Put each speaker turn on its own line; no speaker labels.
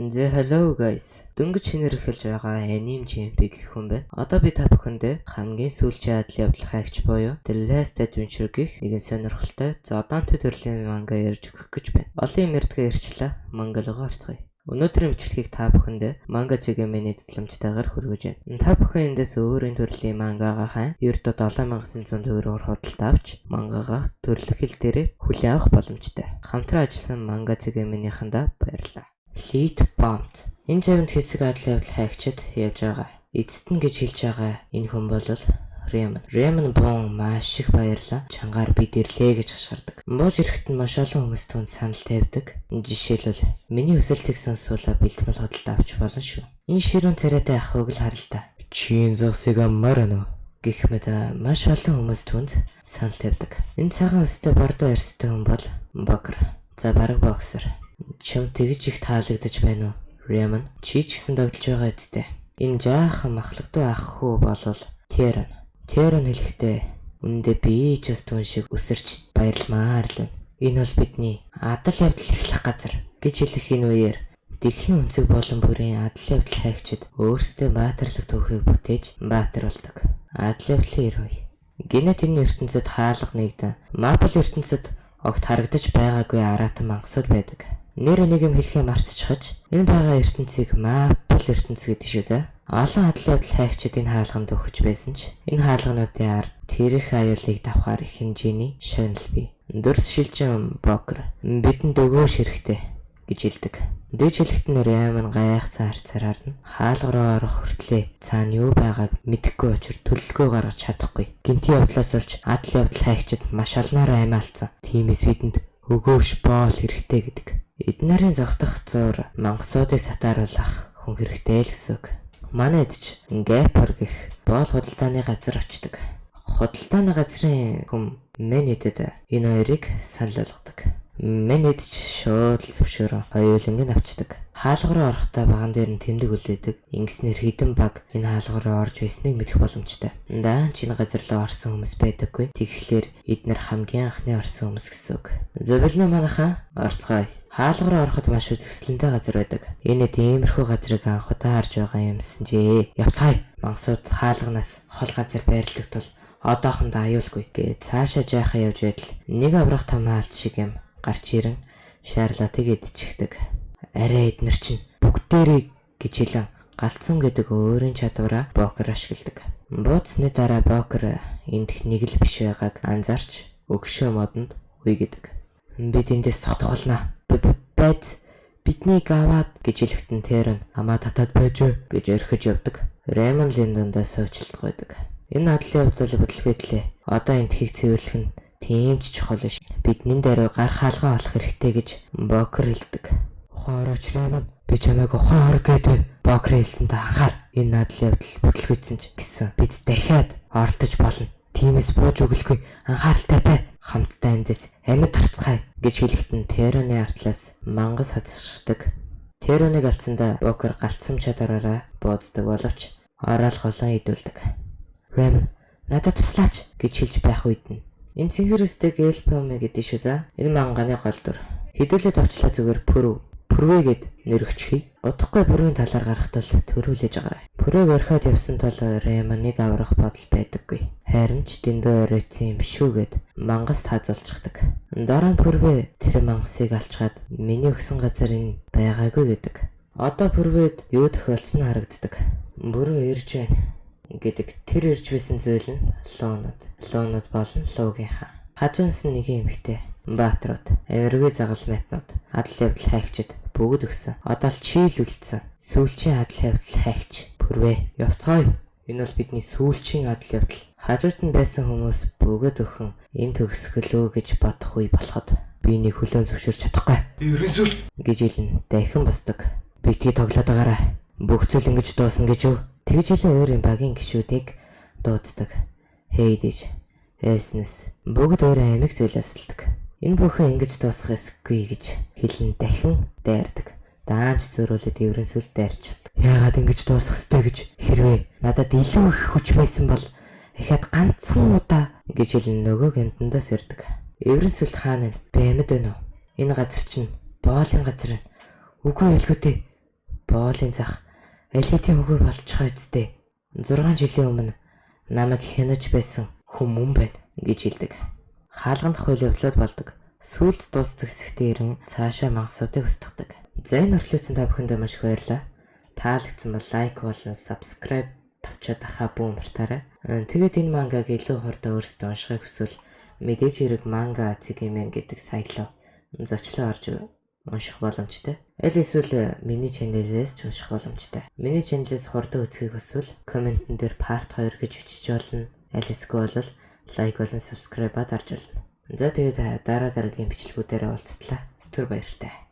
Hello guys. Дөнгөж шинээр эхэлж байгаа Anime Champ гэх хүн байна. Одоо би та бүхэндээ хамгийн сүүлчийн адал явдал хайгч буюу The Last Adventure гэх нэгэн сонирхолтой зодонтой төрлийн манга ярьж өгөх гэж байна. Олон мэрдгээ ирчлээ. Манга руу орцгоё. Өнөөдрийн бичлэгийг та бүхэндээ Manga Ziggy-ний төсөлмжтэйгээр хүргэж байна. Та бүхэн эндээс өөрийн төрлийн мангагаа хайн ердөө 7900 төгрөгөөр худалдаа авч мангагаа төрлөх хэл дээрээ хүлээн авах боломжтой. Хамтран ажилласан Manga Ziggy-ийнхандаа баярлалаа. Lead Bombed. Энэ завинд хэсэг адал явдал хайгчид явж байгаа. Эцэст нь гэж хэлж байгаа энэ хүн бол Raymond Bong маш их баярлаа. Чангаар бид ирлээ гэж хашгирдаг. Бууж ирэхэд нь маш олон хүмүүс түүнд санал тавьдаг. Жишээлбэл миний хүсэлтийг сонсуулаа бэлтгэл худалдаа авч болно шүү. Энэ ширүүн царайтай ахвыг л харал та. Чин зогсыг аммаар гэх мэт маш олон хүмүүс түүнд санал тавьдаг. Энэ цагаан өстэй бордоо эрстэй хүн бол Бокер. За бараг боксер. Чам тэгж их таалагдаж байна уу? Raymond чи ч гэсэн догдолж байгаа үсттэй. Энэ жаахан махлагтай ах хүү болвол Тэрэн хэлэхдээ үндэ би ч бас түн шиг өсөрч баярламаар л байна. Энэ бол бидний адал явдал эхлэх газар гэж хэлэх энэ үеэр дэлхийн өнцөг болон бүрийн адал явдал хайгчид өөрсдөө баатарлаг түүхийг бүтээж баатар болдог. Адал явдлын эр үе. Гинэт энэ ертөнцид хаалга нэгдэн Мапл ертөнцид огт харагдаж байгаагүй аратан мангасууд байдаг. Нэр нэг юм хэлхээ мартчихаж энэ байгаа ертөнцийг Мапл ертөнц гэдэг шүү дээ. Олон адал явдал хайгчид энэ хаалганд өгч байсан ч энэ хаалгануудын ард тэрх аюулыг давхаар их хэмжээний шонл бий. Дөрс шилжин Бокер бидэнд өгөөш хэрэгтэй гэж хэлдэг. Дээжлэгт нь Raymond гайхсан харцаар харна. Хаалга руу орох хүртлээр цаана юу байгааг мэдэхгүй учраас төлөлгөө гаргаж чадахгүй. Гинти явдлаас болж адал явдал хайгчид маш олноор аймаалцсан. Тиймээс бидэнд өгөөш боол хэрэгтэй гэдэг. Эднэрийн зогтох зуур мангасуудыг сатааруулах хүн хэрэгтэй л гэсэн үг. Манайд ч Гэпер гэх боол худалдааны газар очдог. Худалдааны газрын хүн Мэнидэд энэ хоёрыг санал болгодог. Менид ч шууд зөвшөөрөн хоёуланг нь авчдаг. Хаалга руу орохдоо баган дээр нь тэмдэг үлээдэг. Ингэснээр хідэн баг энэ хаалга руу орж байсныг мэдэх боломжтой. Даанч энэ газар руу орсон хүмүүс байдаггүй. Тэгэхээр эднэр хамгийн анхны орсон хүмүүс гэсэн үг. Зөвлөнө манайхаа орцгоё. Хаалга руу ороход маш үзэсгэлэнтэй газар байдаг. Энэ тиймэрхүү газрыг анх удаа харж байгаа юмсан жээ. Явцгаая. Мансууд хаалганаас хол газар байрладаг тул одоохондоо аюулгүй гэж цаашаа жаахан явж байтал нэг аврах том хаалт шиг юм гарч ирэн Шарлотыг идчихдэг. Арай эднэр чинь бүгдээрээ гэж хэлэн галцсан гэдэг өөрийн чадвараа Бокер ашигладаг. Бууцны дараа Бокер эндх нэг л биш байгааг анзаарч өгшөө модонд үе гэдэг. Бид эндээс сотох болно. Байц биднийг аваад гэж хэлэхдээ Тэрэн амаа татаад байж гэж орхиж явдаг. Raymond Lindon-даа суучлалт гойдог. Энэ адал явдал бодлогодлээ. Одоо эндхийг цэвэрлэх нь тийм ч чухал биш. Бидний дээр гар хаалгаа олох хэрэгтэй гэж Бокер хэлдэг. Ухаан орооч Raymond. Би чамайг ухаан ор гэдэг Бокер хэлсэнтэй анхаар. Энэ адал явдал бодлогоцсон ч гэсэн бид дахиад оролдож болно. Тиймээс бууж өглөхгүй анхааралтай бай. Хамтдаа эндээс амьд харцгаая гэж хэлэхдээ Тэрэний артлаас мангас хацшдаг. Тэрэнийг алдсандаа Бокер галцсан чадвараараа бууддаг боловч ороод голон идүүлдэг. Raymond надад туслаач гэж хэлж байх үед нь энэ цэнхэрүүстэй Гелпоме гэдэг шүү за. Энэ манганы гол дүр. Хэдүүлээд авчлаа зүгээр Пүрвэгэд нэрвчхий. Удахгүй пүрвийн талаар гарах тул төрүүлээж агараа. Пүрвэг орхиод явсан тул Raymond-ыг аврах бодол байдаггүй. Харин ч дэндүү оройтсан юм шүүгээд мангас таазуулчихдаг. Дараа нь пүрвэ тэр мангасыг алчгаад миний өгсөн газар энэ байгаагүй гэдэг. Одоо пүрвэд юу тохиолдсон харагддаг. Бүрөө ирж байна гэдэг. Тэр ирж байсан зүйл нь луунууд болон луугийн хаан. Хажуунс нь нэг эмэгтэй баатрууд, энерги загалмайтнууд, адал явдал хайгчид бүгд өгсөн. Одоо л чийл үлдсэн. Сүүлчийн адал явдал хайгч Пүрвэ явцгаая. Энэ бол бидний сүүлчийн адал явдал. Хажууд нь байсан хүмүүс бүгд өхөн энэ төгсгөлөө гэж бодох үе болоход би нэг хөлөө зөвшөөрч чадахгүй. Ерөнсөл гэж хэлэн дахин босдог. Битгий тоглоод байгаарай. Бүх зүйл ингэж дуусна гэж юу? Тэгж хэлэн өөрийн багийн гишүүдийг дууддаг. Хейдэж, эснэс бүгд өөрөө амиг зүйлээсэлдэг. Энэ бүхэн ингэж дуусах эсгүй гэж хэлэн дахин дайрдаг. Даанч зөөрүүлээд Ерөнсөл дайрчдаг. Яагаад ингэж дуусах ёстой гэж хэрвээ надад илүү их хүч байсан бол эхэд ганцхан удаа гэж хэлэн нөгөө гэмтэндээс ирдэг. Ерөнсөлд хаана вэ? Би амьд байна уу? Энэ газар чинь боолын газар. Үгүй элгүүтэй. боолын зах элитийн хөгөө болчихоо үсттэй. 6 жилийн өмнө намайг хянаж байсан хүн байна гэж хэлдэг. Хаалганд хууль явуулаад болдог. Сүүлд дуустал хэсэгтээ ирэн цаашаа мангасуудыг устгадаг. За энэ хүртлээсэн та бүхэндээ маш их баярлалаа. Таалагдсан бол лайк болон subscribe тавчаад ахаа бүү мартаарай. Тэгээд энэ мангаг илүү хурдан өөрсдөө уншихыг хүсвэл мэдээж хэрэг манга цэгийн гэдэг сайтаа зочлоо орж унших боломжтой. Аль эсвэл миний чанелээс ч унших боломжтой. Миний чанелээс хурдан үзхийг хүсвэл комментэн дээр part 2 гэж бичиж болно. Аль эсвэл бол лайк болон subscribe-ад орж болно. За тэгээд дараа дараагийн бичлэгүүдээр уулзтлаа. Түр баяртай.